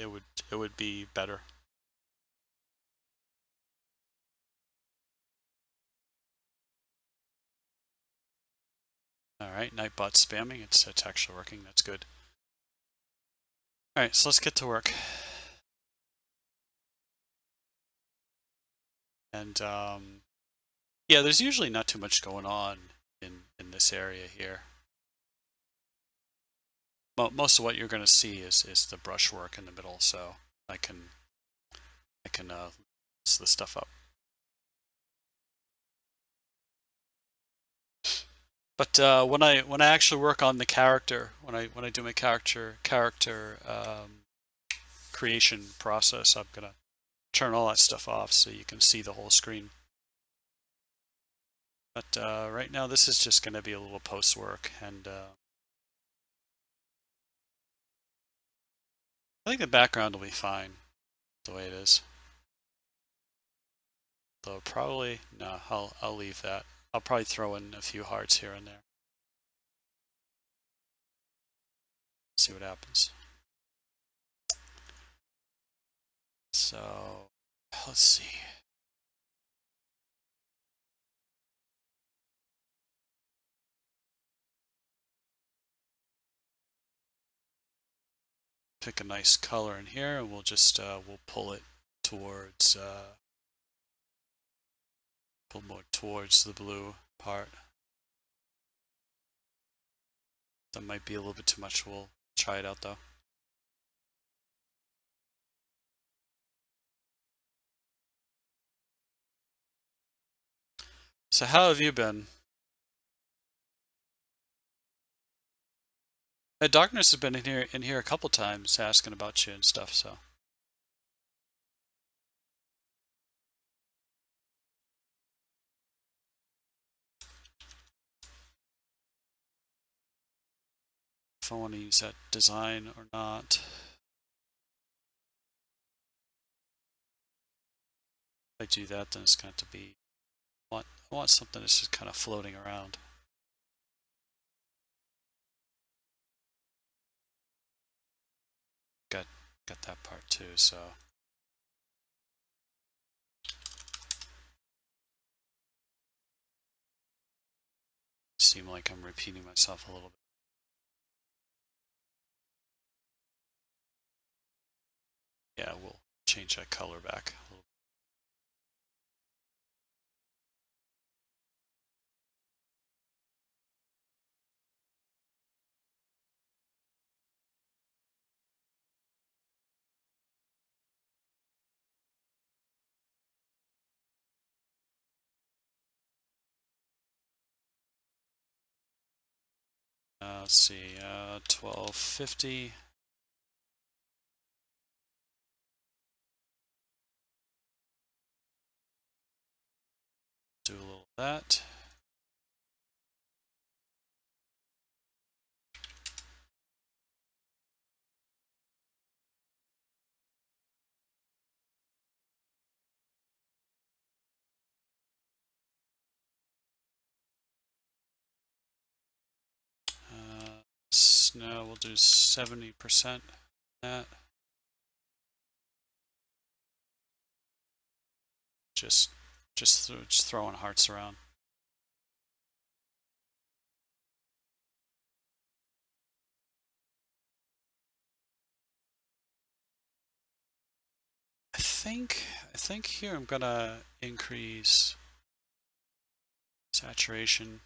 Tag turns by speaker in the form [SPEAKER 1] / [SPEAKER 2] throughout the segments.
[SPEAKER 1] it would be better. All right, Nightbot spamming. It's actually working. That's good. All right, so let's get to work. And yeah, there's usually not too much going on in this area here. Most of what you're going to see is the brushwork in the middle, so I can mess this stuff up. But when I actually work on the character, when I do my character creation process, I'm gonna turn all that stuff off so you can see the whole screen. But right now, this is just going to be a little post work, and I think the background will be fine the way it is. Though probably no, I'll leave that. I'll probably throw in a few hearts here and there. See what happens. So let's see. Pick a nice color in here, and we'll just we'll pull it towards pull more towards the blue part. That might be a little bit too much. We'll try it out though. So how have you been? Darkness has been in here a couple times asking about you and stuff, so. If I want to use that design or not. If I do that, then it's going to be, I want something that's just kind of floating around. Got that part too, so. Seem like I'm repeating myself a little bit. Yeah, we'll change that color back a little bit. Let's see, 1250. Do a little of that. Snow, we'll do 70% that. Just throwing hearts around. I think here I'm gonna increase saturation.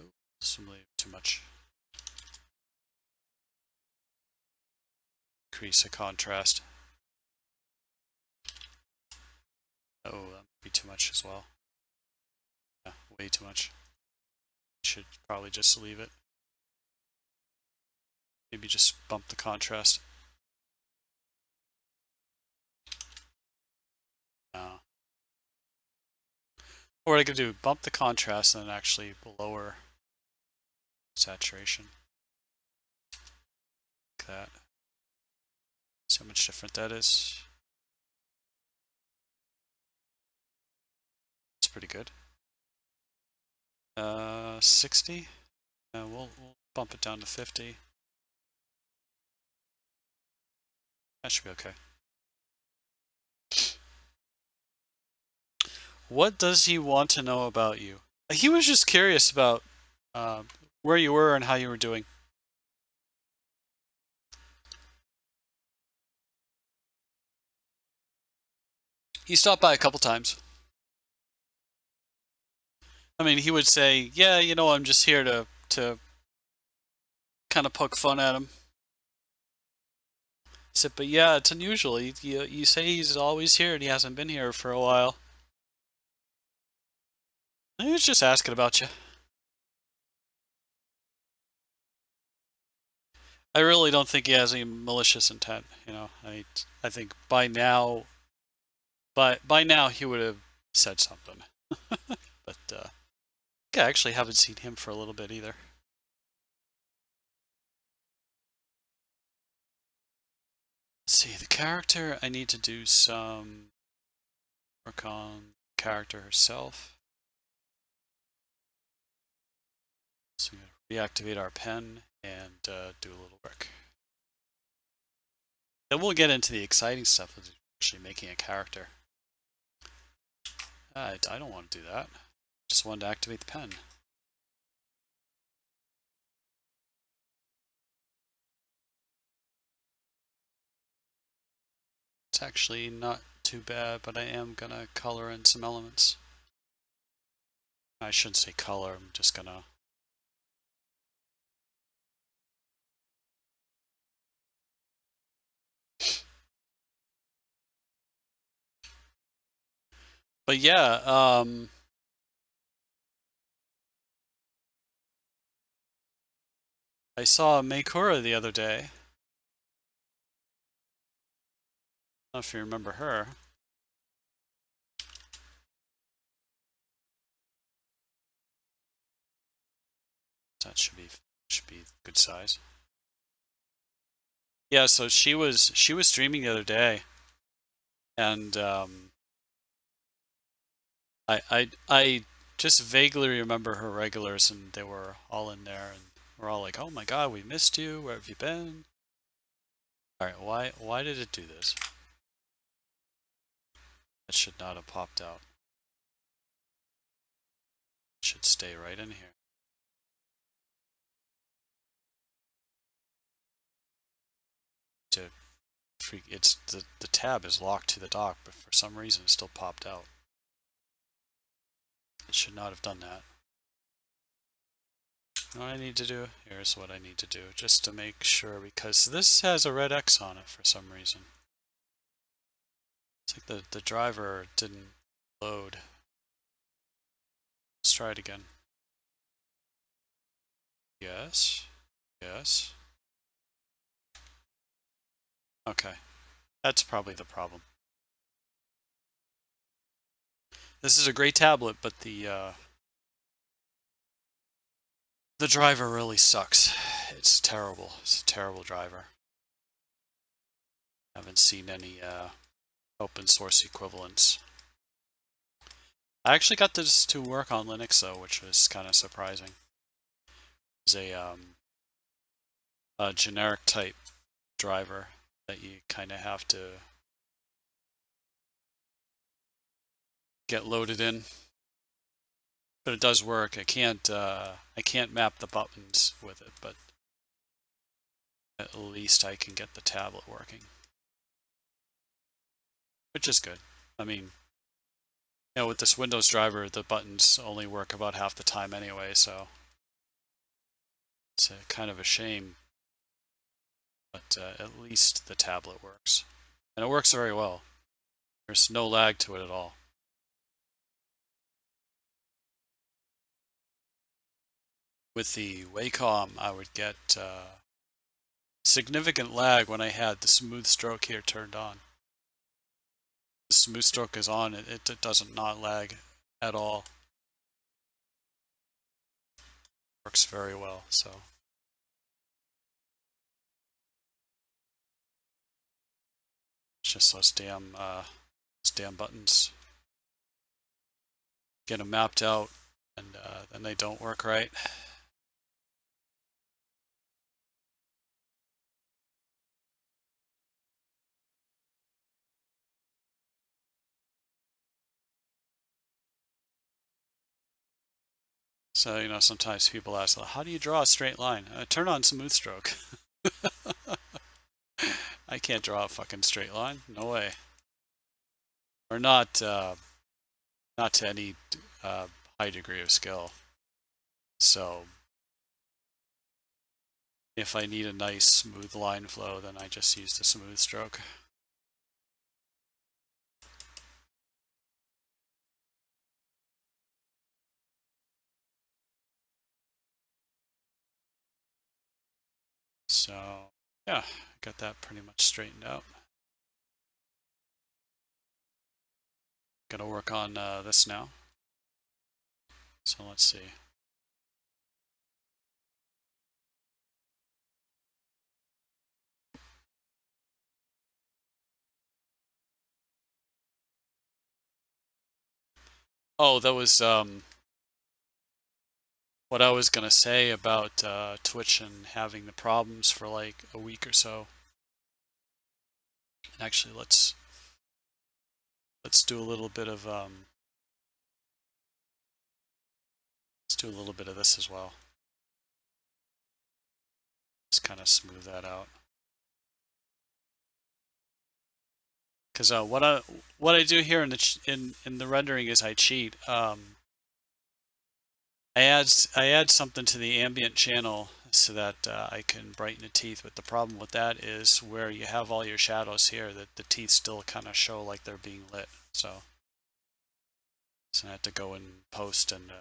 [SPEAKER 1] Ooh, this is really too much. Increase the contrast. Oh, that might be too much as well. Yeah, way too much. Should probably just leave it. Maybe just bump the contrast. No. Or what I could do, bump the contrast and then actually lower saturation. Like that. See how much different that is. It's pretty good. 60. We'll bump it down to 50. That should be okay. What does he want to know about you? He was just curious about uh, where you were and how you were doing. He stopped by a couple times. I mean, he would say, "Yeah, I'm just here to kind of poke fun at him." I said, "But yeah, it's unusual. You say he's always here and he hasn't been here for a while." He was just asking about you. I really don't think he has any malicious intent. I think by now he would have said something. But I actually haven't seen him for a little bit either. Let's see, the character, I need to do some work on character herself. So I'm going to reactivate our pen and do a little work. Then we'll get into the exciting stuff of actually making a character. I don't want to do that. Just wanted to activate the pen. It's actually not too bad, but I am going to color in some elements. I shouldn't say color, I'm just going to... But yeah, I saw Meikura the other day. I don't know if you remember her. That should be good size. Yeah, so she was streaming the other day, and I just vaguely remember her regulars, and they were all in there, and we're all like, "Oh my God, we missed you. Where have you been?" All right, why did it do this? That should not have popped out. It should stay right in here. To freak, it's the tab is locked to the dock, but for some reason it still popped out. It should not have done that. What I need to do, here's what I need to do, just to make sure, because this has a red X on it for some reason. It's like the driver didn't load. Let's try it again. Yes. Yes. Okay. That's probably the problem. This is a great tablet, but the driver really sucks. It's terrible. It's a terrible driver. I haven't seen any open source equivalents. I actually got this to work on Linux though, which was kind of surprising. It's a generic type driver that you kind of have to get loaded in, but it does work. I can't map the buttons with it, but at least I can get the tablet working, which is good. I mean, with this Windows driver, the buttons only work about half the time anyway, so it's kind of a shame, but at least the tablet works, and it works very well. There's no lag to it at all. With the Wacom, I would get significant lag when I had the smooth stroke here turned on. The smooth stroke is on, it doesn't not lag at all. Works very well, so. It's just those damn buttons. Get them mapped out, and then they don't work right. So, sometimes people ask, well, how do you draw a straight line? Turn on smooth stroke. I can't draw a fucking straight line. No way. Or not to any high degree of skill. So if I need a nice smooth line flow, then I just use the smooth stroke. So yeah, got that pretty much straightened out. Gotta work on this now. So let's see. Oh, that was what I was gonna say about Twitch and having the problems for like a week or so. And actually, let's do a little bit of let's do a little bit of this as well. Just kind of smooth that out. Because what I do here in the rendering is I cheat. I add something to the ambient channel so that I can brighten the teeth. But the problem with that is where you have all your shadows here, that the teeth still kind of show like they're being lit. So I have to go and post and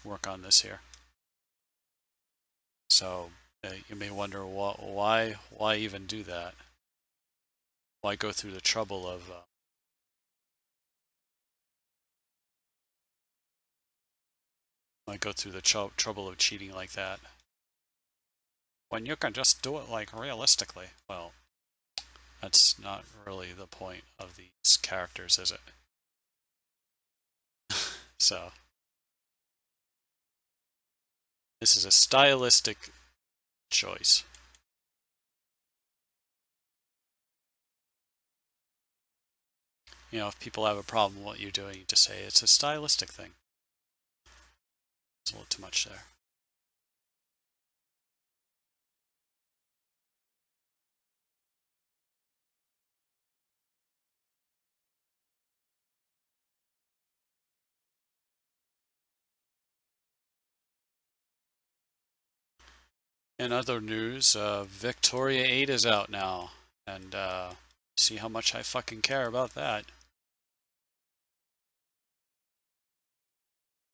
[SPEAKER 1] work on this here. So you may wonder why even do that? Why go through the trouble of trouble of cheating like that when you can just do it like realistically? Well, that's not really the point of these characters, is it? So this is a stylistic choice. If people have a problem with what you're doing, you just say it's a stylistic thing. It's a little too much there. In other news, Victoria 8 is out now, and see how much I fucking care about that.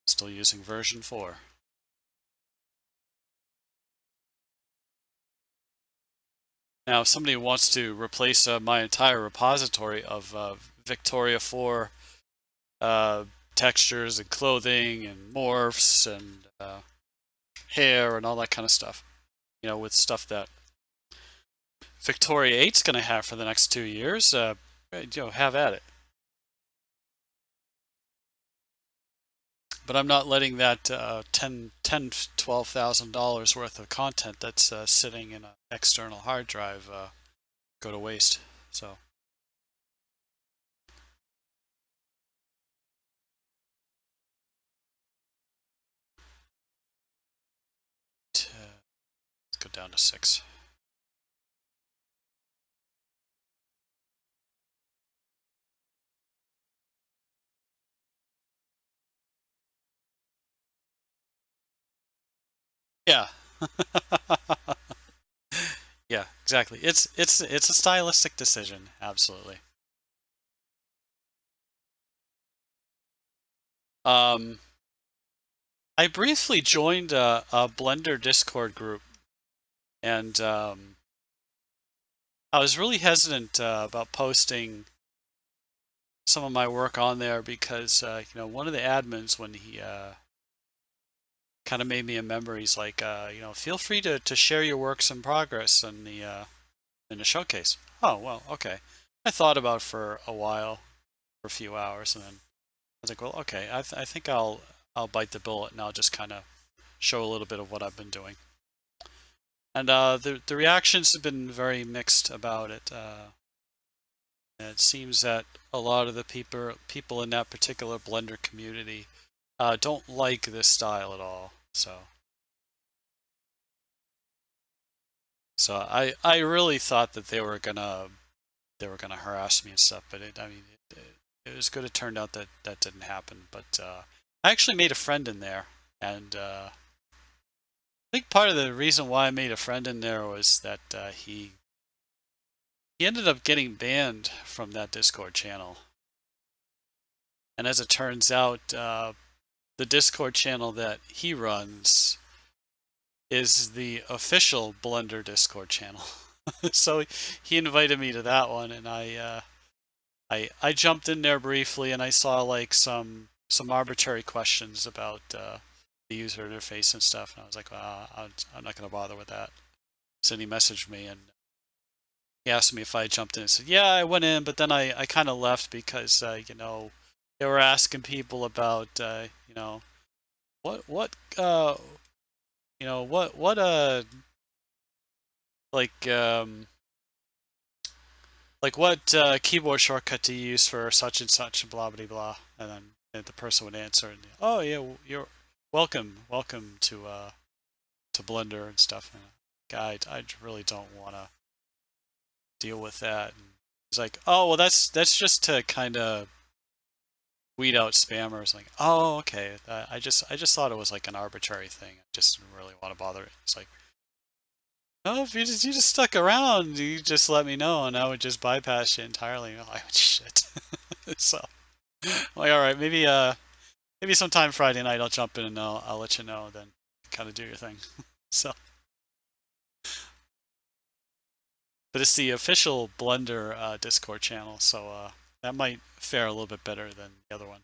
[SPEAKER 1] Still using version 4. Now, if somebody wants to replace my entire repository of Victoria 4 textures and clothing and morphs and hair and all that kind of stuff, with stuff that Victoria 8's going to have for the next 2 years, have at it. But I'm not letting that $12,000 worth of content that's sitting in an external hard drive go to waste. So let's go down to 6. Yeah. Yeah, exactly. It's a stylistic decision, absolutely. I briefly joined a Blender Discord group, and I was really hesitant about posting some of my work on there because one of the admins, when he kind of made me a member, he's like, feel free to share your works in progress in the showcase. Oh well, okay. I thought about it for a while, for a few hours, and then I was like, well, okay, I think I'll bite the bullet and I'll just kind of show a little bit of what I've been doing. And the reactions have been very mixed about it. And it seems that a lot of the people in that particular Blender community don't like this style at all. So I really thought that they were gonna harass me and stuff, but I mean it was good. It turned out that that didn't happen. But I actually made a friend in there, and I think part of the reason why I made a friend in there was that he ended up getting banned from that Discord channel. And as it turns out, the Discord channel that he runs is the official Blender Discord channel. So he invited me to that one, and I jumped in there briefly, and I saw like some arbitrary questions about the user interface and stuff, and I was like, well, I'm not going to bother with that. So then he messaged me, and he asked me if I jumped in. I said, yeah, I went in, but then I kind of left because they were asking people about what like what keyboard shortcut do you use for such and such and blah blah blah, and then the person would answer, and oh yeah, you're welcome to Blender and stuff. And I really don't want to deal with that. And it's like, oh well, that's just to kind of weed out spammers. Like, oh okay, I just thought it was like an arbitrary thing. I just didn't really want to bother it. It's like, no, if you just stuck around, you just let me know, and I would just bypass you entirely. And I'm like, shit. So, like, all right, maybe sometime Friday night I'll jump in and I'll let you know. Then kind of do your thing. So, but it's the official Blender Discord channel, so that might fare a little bit better than the other one.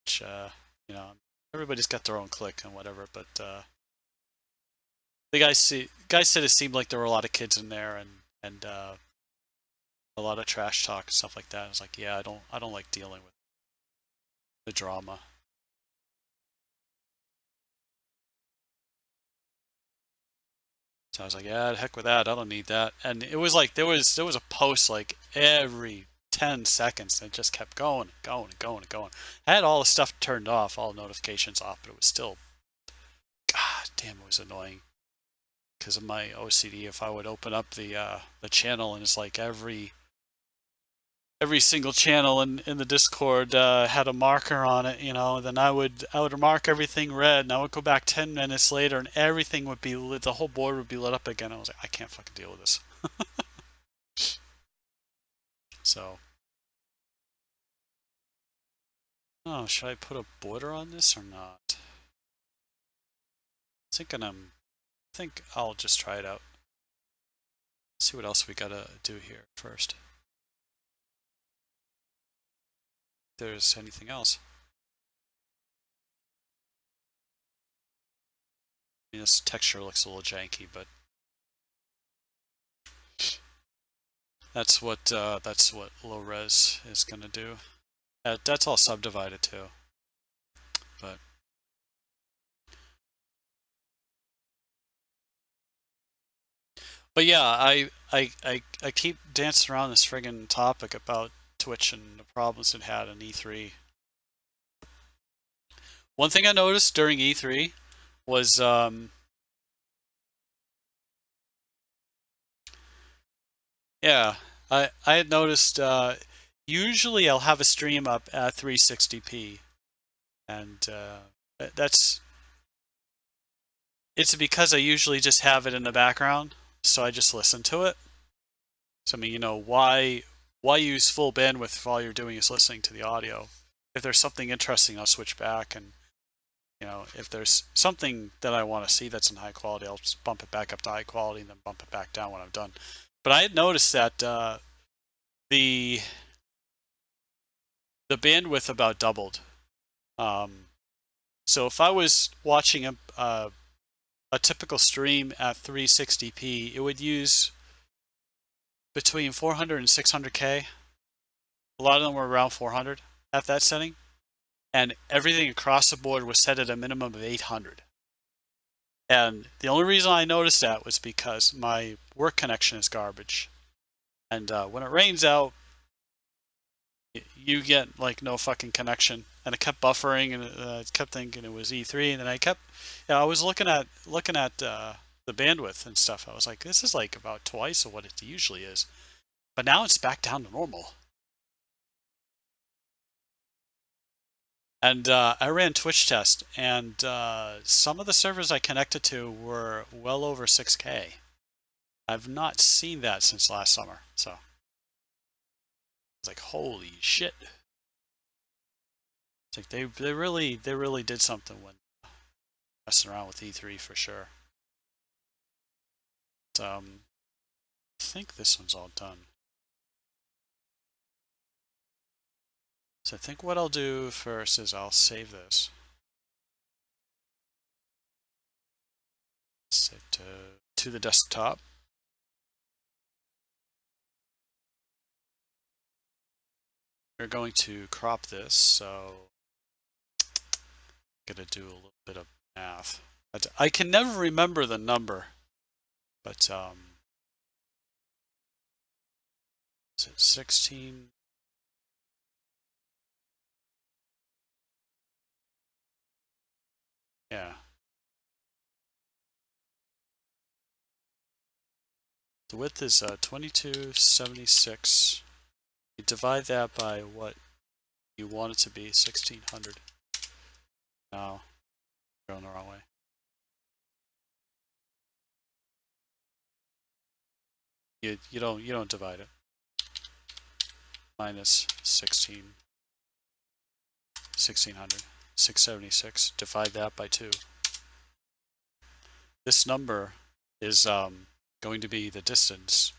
[SPEAKER 1] Which you know, everybody's got their own clique and whatever, but the guy said it seemed like there were a lot of kids in there, and a lot of trash talk and stuff like that. I was like, yeah, I don't like dealing with the drama. So I was like, yeah, the heck with that. I don't need that. And it was like there was a post like every 10 seconds, and it just kept going and going and going and going. I had all the stuff turned off, all the notifications off, but it was still, god damn, it was annoying because of my OCD. If I would open up the channel, and it's like every single channel in the Discord had a marker on it, then I would mark everything red, and I would go back 10 minutes later, and everything would be lit, the whole board would be lit up again. I was like, I can't fucking deal with this. So, oh, should I put a border on this or not? I think I'll just try it out. See what else we gotta do here first. If there's anything else. I mean, this texture looks a little janky, but that's what low res is gonna do. That's all subdivided too, but yeah, I keep dancing around this friggin' topic about Twitch and the problems it had in E3. One thing I noticed during E3 was yeah, I had noticed usually I'll have a stream up at 360p, and it's because I usually just have it in the background, so I just listen to it. So I mean, why use full bandwidth if all you're doing is listening to the audio? If there's something interesting, I'll switch back, and if there's something that I want to see that's in high quality, I'll just bump it back up to high quality and then bump it back down when I'm done. But I had noticed that the bandwidth about doubled. So if I was watching a typical stream at 360p, it would use between 400 and 600K. A lot of them were around 400 at that setting, and everything across the board was set at a minimum of 800. And the only reason I noticed that was because my work connection is garbage, and when it rains out, you get like no fucking connection, and it kept buffering, and I kept thinking it was E3, and then I was looking at the bandwidth and stuff. I was like, this is like about twice of what it usually is, but now it's back down to normal. And I ran Twitch test, and some of the servers I connected to were well over 6K. I've not seen that since last summer, so I was like, holy shit! It's like they really did something when messing around with E3 for sure. But, I think this one's all done. So I think what I'll do first is I'll save this. Set to the desktop. We're going to crop this, so I'm gonna do a little bit of math. I can never remember the number, but is it 16? Yeah. The width is 2276. You divide that by what you want it to be, 1600. No, going the wrong way. You don't divide it. Minus 1600. 676. Divide that by 2. This number is going to be the distance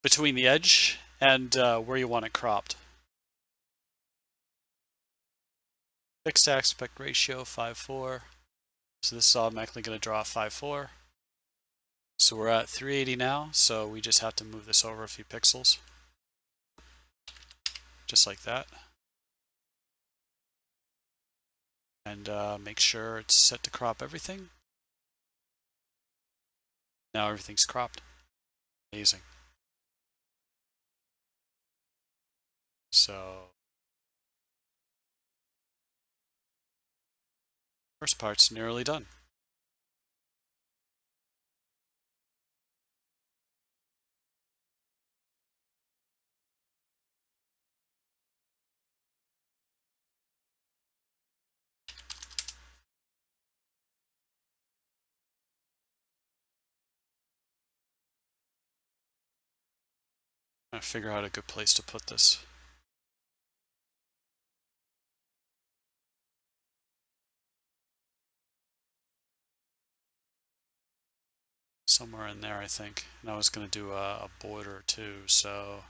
[SPEAKER 1] between the edge and where you want it cropped. Fixed aspect ratio 5:4. So this is automatically going to draw 5:4. So we're at 380 now, so we just have to move this over a few pixels. Just like that. And make sure it's set to crop everything. Now everything's cropped. Amazing. So first part's nearly done. I figure out a good place to put this. Somewhere in there, I think. And I was going to do a border too, so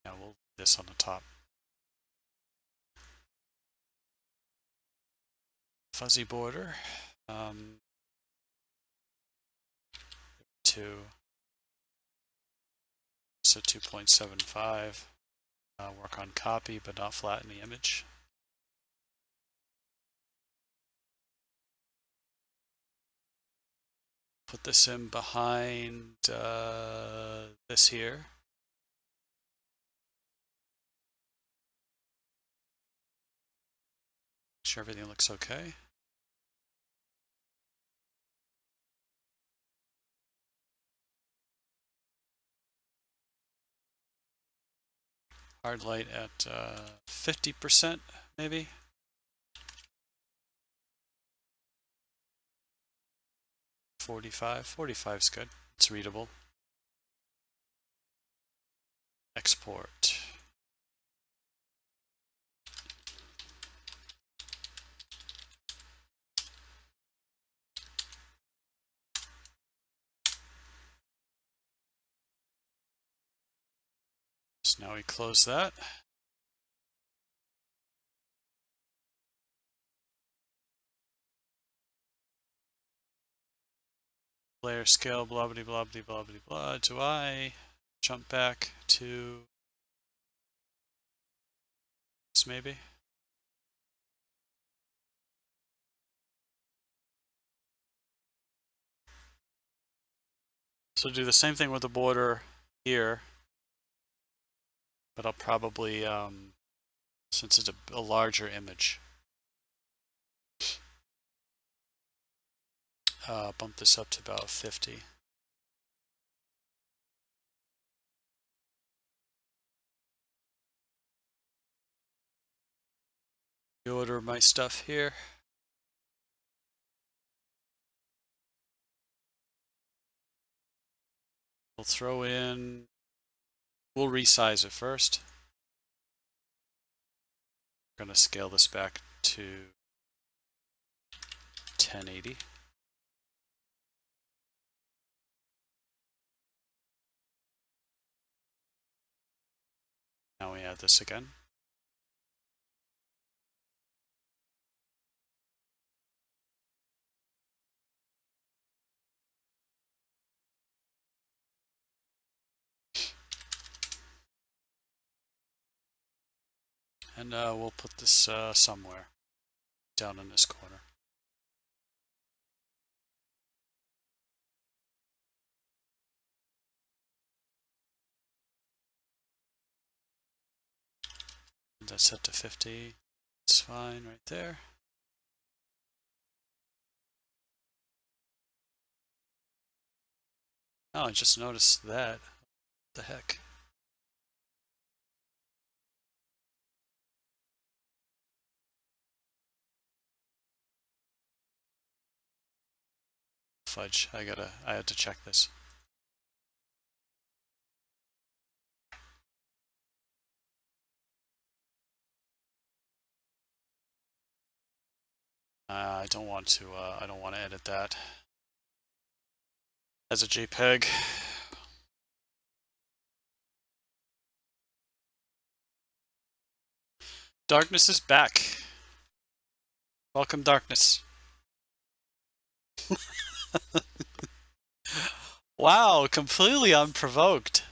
[SPEAKER 1] yeah, we'll do this on the top. Fuzzy border. 2. So 2.75. Work on copy, but not flatten the image. Put this in behind this here. Make sure everything looks okay. Hard light at 50% maybe. 45. 45 is good. It's readable. Export. So now we close that. Layer scale, blah blah blah blah blah blah blah. Do I jump back to this maybe? So do the same thing with the border here. but I'll probably, since it's a larger image, bump this up to about 50. Order my stuff here. We'll throw in, we'll resize it first. I'm going to scale this back to 1080. Now we add this again. And we'll put this somewhere down in this corner. And that's set to 50. It's fine right there. Oh, I just noticed that. What the heck? Fudge, I had to check this. I don't want to edit that as a JPEG. Darkness is back. Welcome, darkness. Wow, completely unprovoked.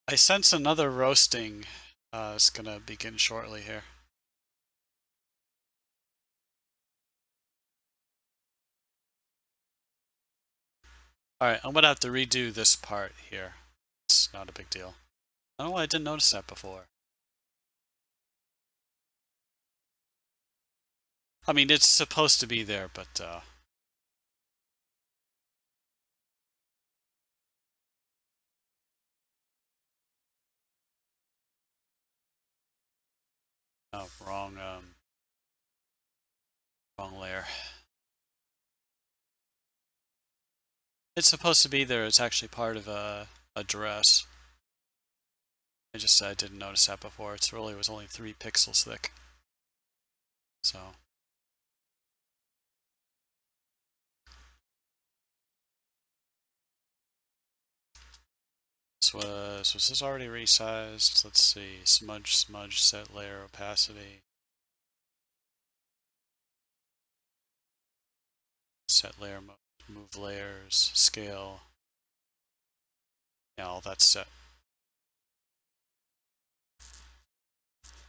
[SPEAKER 1] I sense another roasting is gonna begin shortly here. Alright, I'm gonna have to redo this part here. It's not a big deal. I don't know why I didn't notice that before. I mean, it's supposed to be there, but oh, wrong layer. It's supposed to be there. It's actually part of a dress. I didn't notice that before. It was only 3 pixels thick. So was this already resized? Let's see. Smudge, set layer opacity. Set layer mode, move layers, scale. Yeah, all that's set.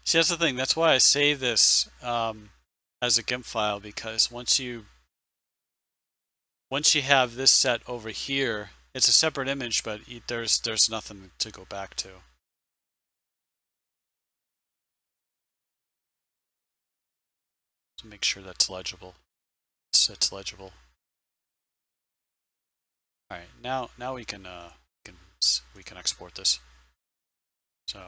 [SPEAKER 1] See, that's the thing. That's why I save this as a GIMP file, because once you have this set over here, it's a separate image, but there's nothing to go back to. To make sure that's legible. It's legible. All right, now we can export this. So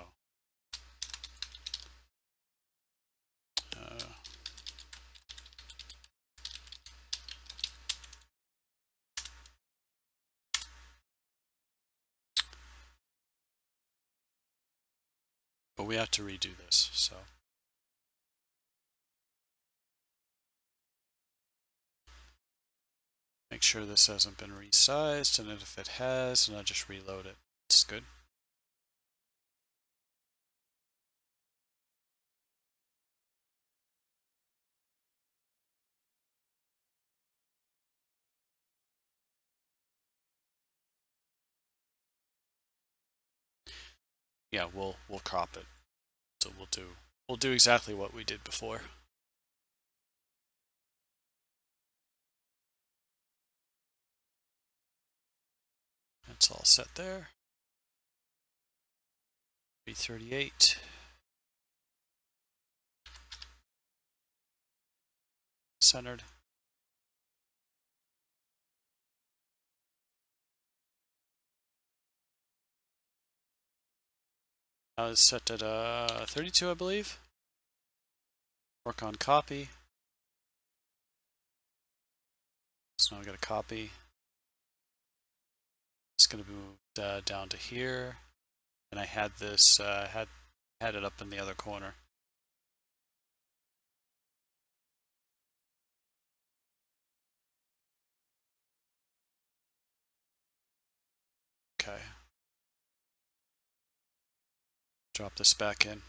[SPEAKER 1] but we have to redo this. So make sure this hasn't been resized, and if it has, then I'll just reload it. It's good. Yeah, we'll crop it. So we'll do exactly what we did before. That's all set there. 338. Centered. Now it's set at 32, I believe. Work on copy. So now I got a copy. It's going to move down to here, and I had this had it up in the other corner. Okay. Drop this back in.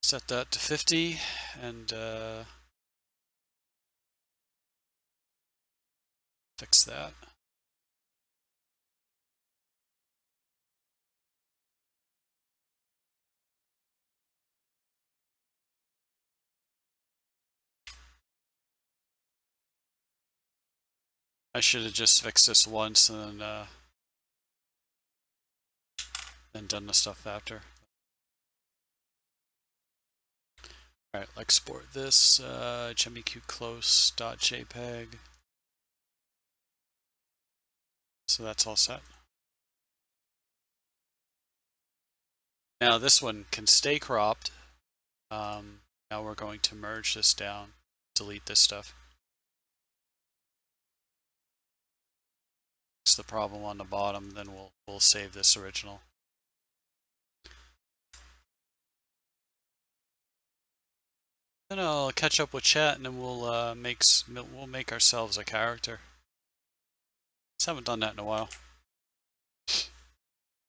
[SPEAKER 1] Set that to 50 and fix that. I should have just fixed this once and then done the stuff after. Alright, export this jemmyqclose.jpg. So that's all set. Now this one can stay cropped. Now we're going to merge this down, delete this stuff. Fix the problem on the bottom, then we'll save this original. Then I'll catch up with chat, and then we'll make ourselves a character. Just haven't done that in a while.